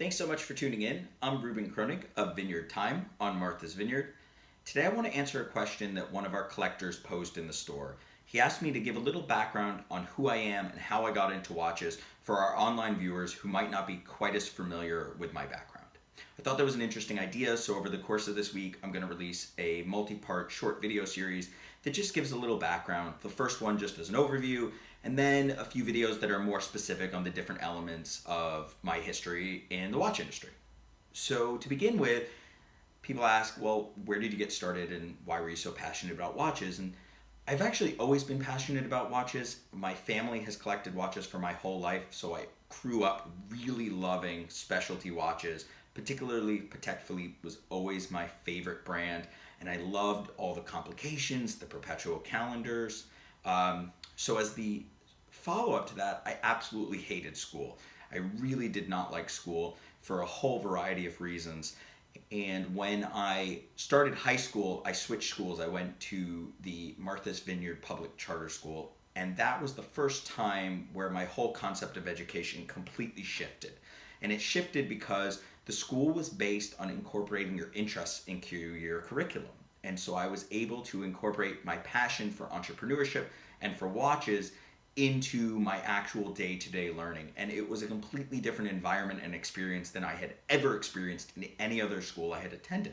Thanks so much for tuning in. I'm Rubin of Vineyard Time on Martha's Vineyard. Today I want to answer a question that one of our collectors posed in the store. He asked me to give a little background on who I am and how I got into watches for our online viewers who might not be quite as familiar with my background. I thought that was an interesting idea, so over the course of this week I'm going to release a multi-part short video series that just gives a little background. The first one just as an overview, and then a few videos that are more specific on the different elements of my history in the watch industry. So to begin with, people ask, well, where did you get started and why were you so passionate about watches? And I've actually always been passionate about watches. My family has collected watches for my whole life, so I grew up really loving specialty watches. Particularly Patek Philippe was always my favorite brand, and I loved all the complications, the perpetual calendars. So as the follow-up to that, I absolutely hated school. I really did not like school for a whole variety of reasons. And when I started high school, I switched schools. I went to the Martha's Vineyard Public Charter School, and that was the first time where my whole concept of education completely shifted. And it shifted because the school was based on incorporating your interests into your curriculum. And so I was able to incorporate my passion for entrepreneurship and for watches into my actual day-to-day learning. And it was a completely different environment and experience than I had ever experienced in any other school I had attended.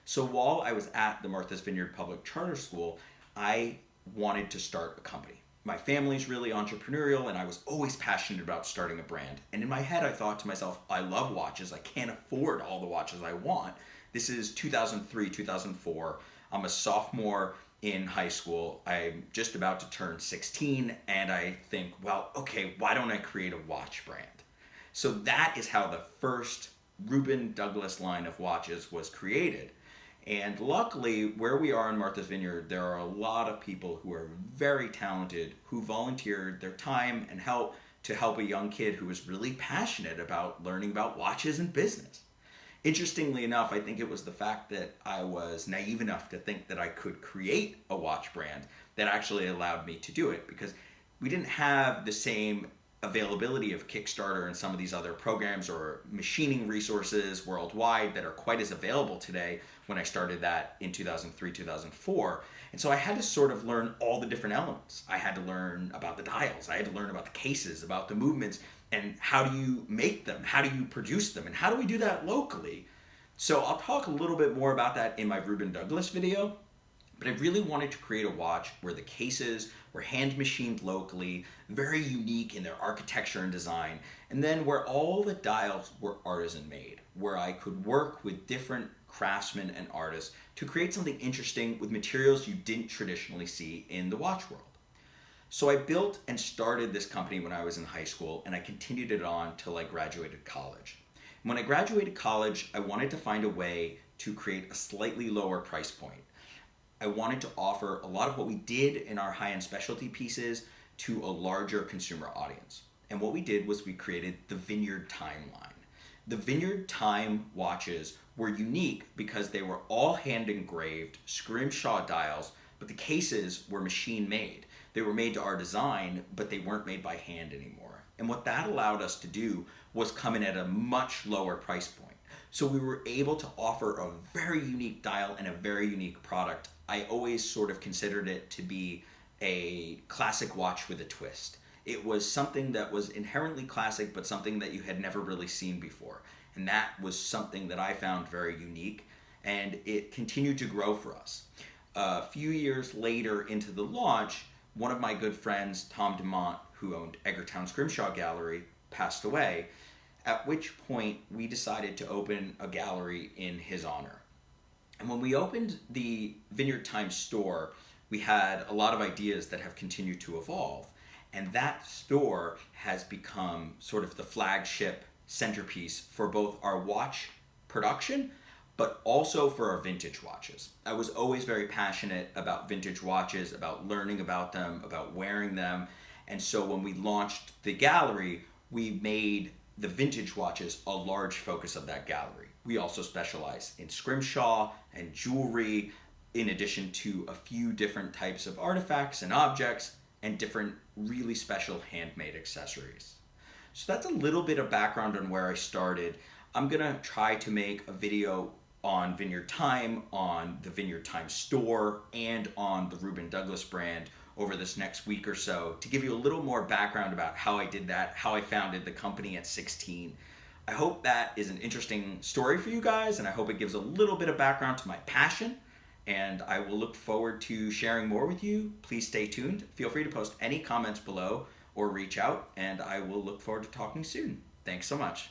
So while I was at the Martha's Vineyard Public Charter School, I wanted to start a company. My family's really entrepreneurial, and I was always passionate about starting a brand. And in my head, I thought to myself, I love watches. I can't afford all the watches I want. This is 2003, 2004. I'm a sophomore in high school. I'm just about to turn 16, and I think, well, okay, why don't I create a watch brand? So that is how the first Rubin Douglas line of watches was created. And luckily, where we are in Martha's Vineyard, there are a lot of people who are very talented, who volunteered their time and help to help a young kid who was really passionate about learning about watches and business. Interestingly enough, I think it was the fact that I was naive enough to think that I could create a watch brand that actually allowed me to do it, because we didn't have the same availability of Kickstarter and some of these other programs or machining resources worldwide that are quite as available today when I started that in 2003, 2004. And so I had to sort of learn all the different elements. I had to learn about the dials. I had to learn about the cases, about the movements, and how do you make them? How do you produce them? And how do we do that locally? So I'll talk a little bit more about that in my Rubin Douglas video. But I really wanted to create a watch where the cases were hand machined locally, very unique in their architecture and design, and then where all the dials were artisan made, where I could work with different craftsmen and artists to create something interesting with materials you didn't traditionally see in the watch world. So I built and started this company when I was in high school, and I continued it on till I graduated college. When I graduated college, I wanted to find a way to create a slightly lower price point. I wanted to offer a lot of what we did in our high-end specialty pieces to a larger consumer audience. And what we did was we created the Vineyard Time line. The Vineyard Time watches were unique because they were all hand engraved scrimshaw dials, but the cases were machine made. They were made to our design, but they weren't made by hand anymore. And what that allowed us to do was come in at a much lower price point. So we were able to offer a very unique dial and a very unique product. I always sort of considered it to be a classic watch with a twist. It was something that was inherently classic, but something that you had never really seen before. And that was something that I found very unique, and it continued to grow for us. A few years later into the launch, one of my good friends, Tom DeMont, who owned Eggertown Scrimshaw Gallery, passed away, at which point we decided to open a gallery in his honor. And when we opened the Vineyard Time store, we had a lot of ideas that have continued to evolve. And that store has become sort of the flagship centerpiece for both our watch production, but also for our vintage watches. I was always very passionate about vintage watches, about learning about them, about wearing them. And so when we launched the gallery, we made the vintage watches a large focus of that gallery. We also specialize in scrimshaw and jewelry, in addition to a few different types of artifacts and objects and different really special handmade accessories. So that's a little bit of background on where I started. I'm gonna try to make a video on Vineyard Time, on the Vineyard Time store, and on the Rubin Douglas brand over this next week or so to give you a little more background about how I did that, how I founded the company at 16. I hope that is an interesting story for you guys, and I hope it gives a little bit of background to my passion. And I will look forward to sharing more with you. Please stay tuned. Feel free to post any comments below or reach out, and I will look forward to talking soon. Thanks so much.